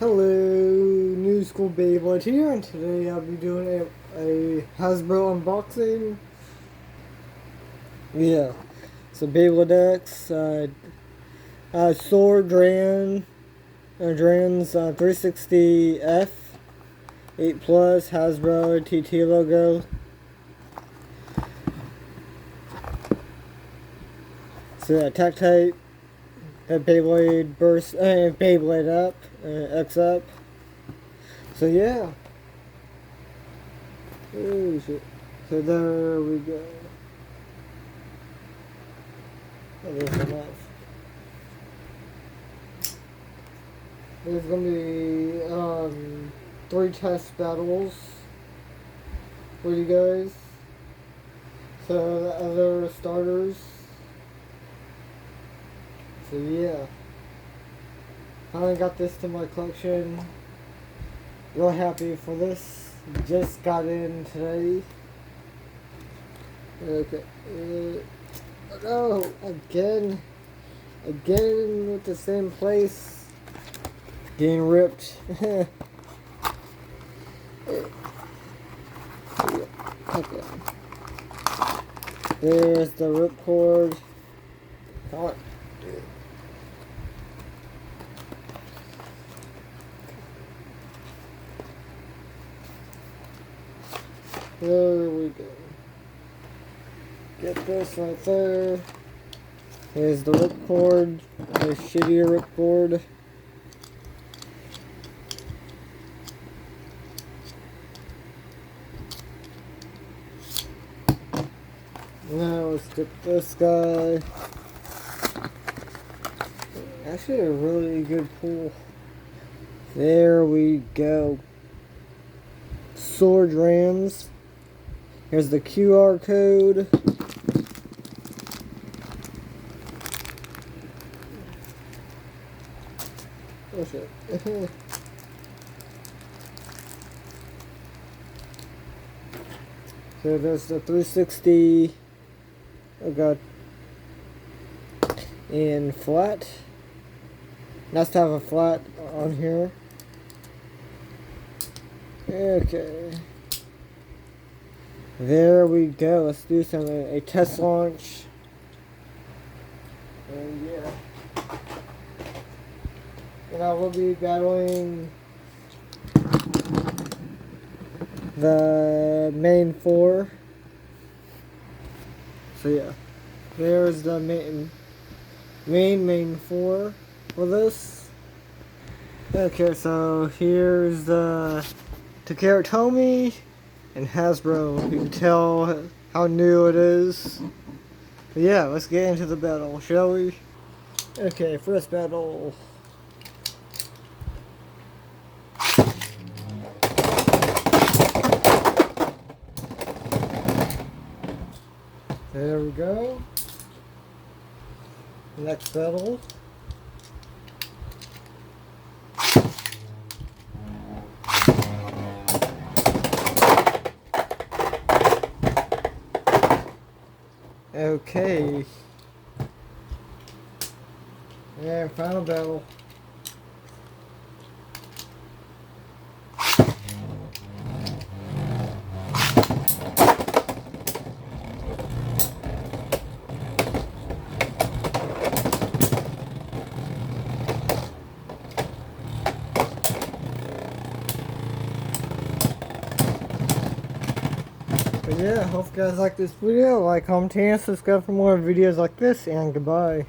Hello, New School Beyblade here, and today I'll be doing a Hasbro unboxing. Yeah, so Beyblade X, Sword Dran, Dran's 360F, 8 Plus, Hasbro TT logo. So attack type, Beyblade burst, Beyblade up, X up. So yeah. Oh shit. So there we go. Oh, there's enough. There's gonna be 3 test battles for you guys. So the other starters. So yeah. Finally got this to my collection. Real happy for this. Just got in today. Okay. No, again with the same place. Getting ripped. Okay. There's the ripcord. Come on. There we go. Get this right there. Here's the ripcord. The shittier ripcord. Now let's get this guy. Actually a really good pull. There we go. Sword Rams. Here's the QR code. Oh shit. So there's the 360. Oh god. And flat. Nice to have a flat on here. Okay. There we go. Let's do something. A test launch. And yeah. And I will be battling the main 4. So yeah. There's the main 4 for this. Okay, so here's the Takara and Hasbro. You can tell how new it is. But yeah, let's get into the battle, shall we? Okay, first battle. There we go. Next battle. Okay. And final battle. But yeah, hope you guys like this video. Like, comment, and subscribe for more videos like this, and goodbye.